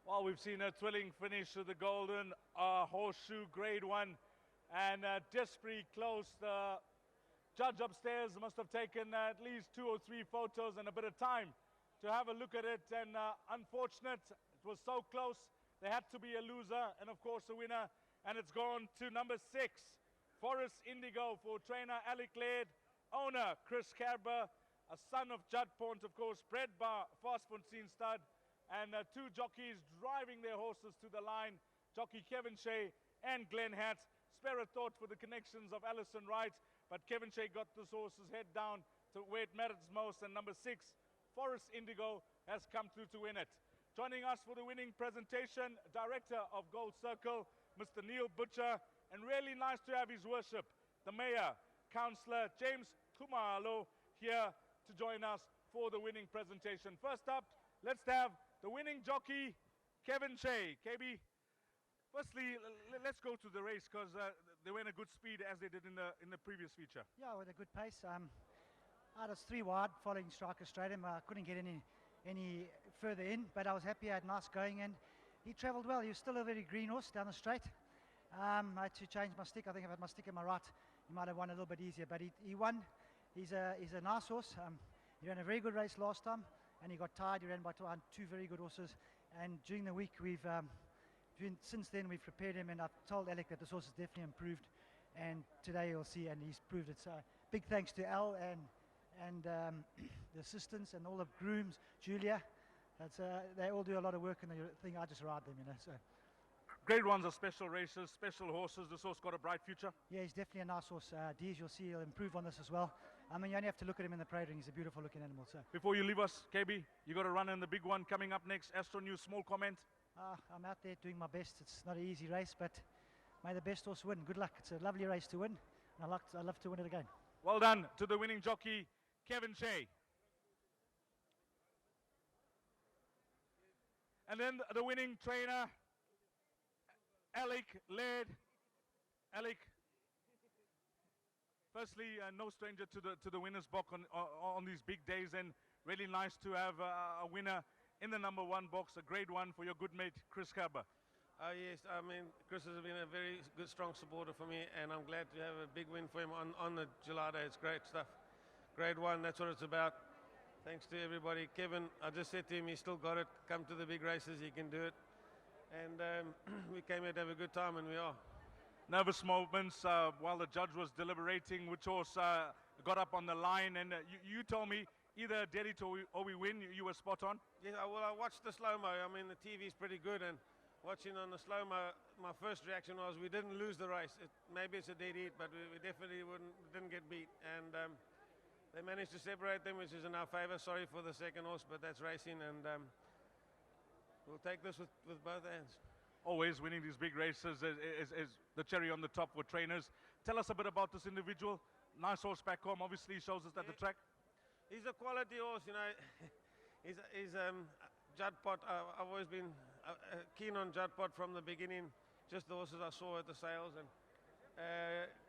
Well, we've seen a thrilling finish to the Golden Horseshoe Grade 1, and just pretty close. The judge upstairs must have taken at least 2 or 3 photos and a bit of time to have a look at it, and unfortunate, it was so close. There had to be a loser, and of course a winner, and it's gone to number 6, Forest Indigo, for trainer Alec Laird, owner Chris Kerber, a son of Judd Pont, of course, bred by Fastfontein Stud, and 2 jockeys driving their horses to the line, jockey Kevin Shea and Glenn Hatt. Spare a thought for the connections of Alison Wright, but Kevin Shea got this horse's head down to where it matters most, and number 6, Forest Indigo, has come through to win it. Joining us for the winning presentation, Director of Gold Circle, Mr. Neil Butcher, and really nice to have His Worship, the Mayor, Councillor James Kumalo, here to join us for the winning presentation. First up, let's have the winning jockey, Kevin Shea. KB, firstly, let's go to the race, because they went a good speed as they did in the previous feature. Yeah, with a good pace. I was 3 wide following Striker Stratum. I couldn't get any further in, but I was happy. I had nice going, and he travelled well. He was still a very green horse down the straight. I had to change my stick. I think if I had my stick in my right, he might have won a little bit easier, but he won. He's a nice horse. He ran a very good race last time, and he got tired. He ran by 2 very good horses, and during the week since then we've prepared him, and I've told Alec that this horse has definitely improved, and today you'll see, and he's proved it. So big thanks to Al and the assistants and all the grooms, Julia. They all do a lot of work in the thing. I just ride them, So Grade 1s are special races, special horses. This horse got a bright future. yeah, he's definitely a nice horse. Dees, you'll see he'll improve on this as well. I mean, you only have to look at him in the parade ring. He's a beautiful looking animal. So Before you leave us, KB, you got to run in the big one coming up next. Astro News, small comment. I'm out there doing my best. It's not an easy race, but may the best horse win. Good luck. It's a lovely race to win, and I love to win it again. Well done to the winning jockey, Kevin Shea. And then the winning trainer, Alec Laird. Alec, firstly, no stranger to the winner's box on these big days, and really nice to have a winner in the number 1 box, a Grade 1 for your good mate, Chris Kerber. Yes, I mean, Chris has been a very good, strong supporter for me, and I'm glad to have a big win for him on the July day. It's great stuff. Grade 1, that's what it's about. Thanks to everybody. Kevin, I just said to him, he's still got it. Come to the big races, he can do it. And we came here to have a good time, and we are. Nervous moments while the judge was deliberating which horse got up on the line, and you told me either dead it or we win. You were spot on. Yeah, well, I watched the slow-mo. I mean, the TV's pretty good, and watching on the slow-mo, my first reaction was we didn't lose the race. Maybe it's a dead heat, but we definitely didn't get beat. And they managed to separate them, which is in our favour. Sorry for the second horse, but that's racing, and we'll take this with both hands. Always winning these big races is the cherry on the top for trainers. Tell us a bit about this individual. Nice horse back home, obviously shows us at the track. He's a quality horse, he's Judd Pot. I've always been keen on Judd Pot from the beginning, just the horses I saw at the sales, and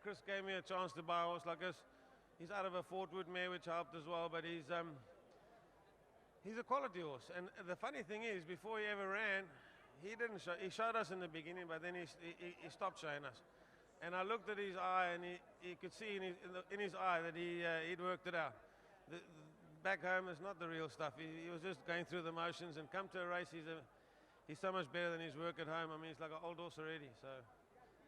Chris gave me a chance to buy a horse like this. He's out of a Fort Wood mare, which helped as well, but he's a quality horse. And the funny thing is, before he ever ran, he didn't show. He showed us in the beginning, but then he stopped showing us. And I looked at his eye, and he could see in his eye that he'd worked it out. Back home is not the real stuff. He was just going through the motions, and come to a race, he's so much better than his work at home. I mean, he's like an old horse already. So,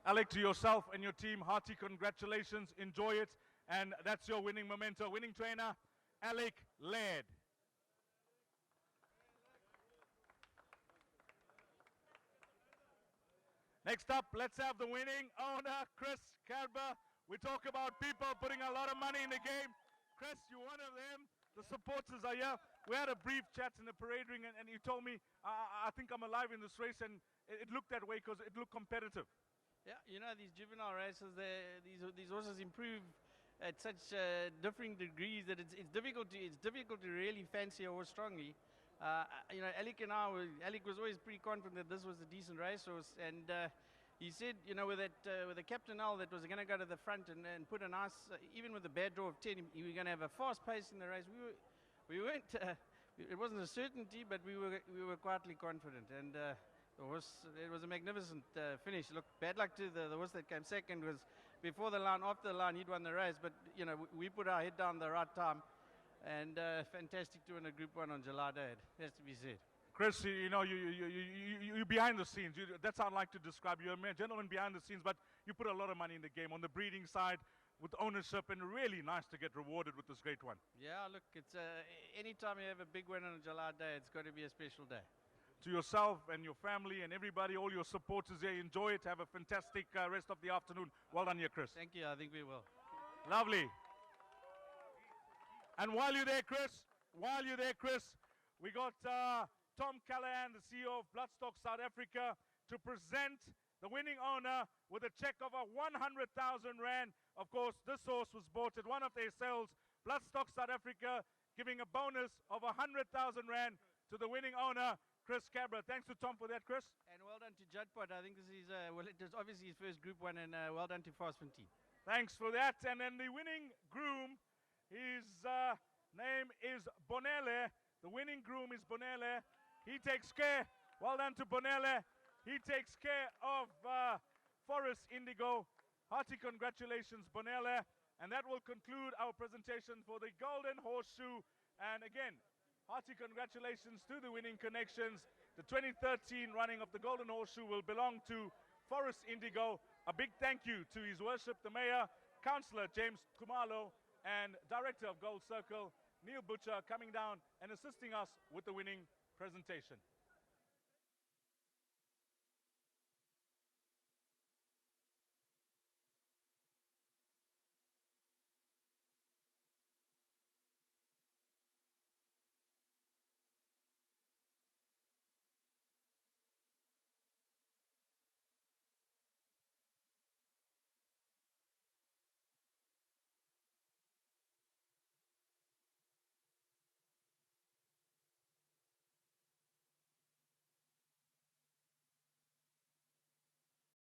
Alec, to yourself and your team, hearty congratulations. Enjoy it, and that's your winning memento. Winning trainer, Alec Laird. Next up, let's have the winning owner, Chris Kerber. We talk about people putting a lot of money in the game. Chris, you're one of them. The supporters are here. We had a brief chat in the parade ring, and you told me, I think I'm alive in this race, and it looked that way because it looked competitive. Yeah, these juvenile races, these horses improve at such differing degrees that it's difficult to really fancy a horse strongly. Alec was always pretty confident that this was a decent racehorse, and he said, with the Captain L that was going to go to the front and put a nice, even with a bad draw of 10, he was going to have a fast pace in the race. We weren't it wasn't a certainty, but we were quietly confident, and it was a magnificent finish. Look, bad luck to the horse that came second. Was before the line, after the line, he'd won the race, but you know we put our head down the right time, and fantastic to win a Group 1 on July Day. It has to be said. Chris, you know, you're behind the scenes. That's how I like to describe you. You're a gentleman behind the scenes, but you put a lot of money in the game on the breeding side with ownership, and really nice to get rewarded with this great one. Yeah, look, it's anytime you have a big win on a July Day, it's got to be a special day. To yourself and your family and everybody, all your supporters here, enjoy it. Have a fantastic rest of the afternoon. Well done here, Chris. Thank you. I think we will. Lovely. And while you're there, Chris, we got Tom Callahan, the CEO of Bloodstock South Africa, to present the winning owner with a check of 100,000 Rand. Of course, this horse was bought at one of their sales. Bloodstock South Africa giving a bonus of 100,000 Rand to the winning owner, Chris Cabra. Thanks to Tom for that, Chris. And well done to Judpot. I think this is, well, it is obviously his first Group 1, and well done to Fastfontein. Thanks for that. And then the winning groom, his name is Bonele. The winning groom is Bonele. He takes care. Well done to Bonele. He takes care of Forest Indigo. Hearty congratulations, Bonele. And that will conclude our presentation for the Golden Horseshoe. And again, hearty congratulations to the winning connections. The 2013 running of the Golden Horseshoe will belong to Forest Indigo. A big thank you to His Worship the Mayor, Councillor James Kumalo, and Director of Gold Circle, Neil Butcher, coming down and assisting us with the winning presentation.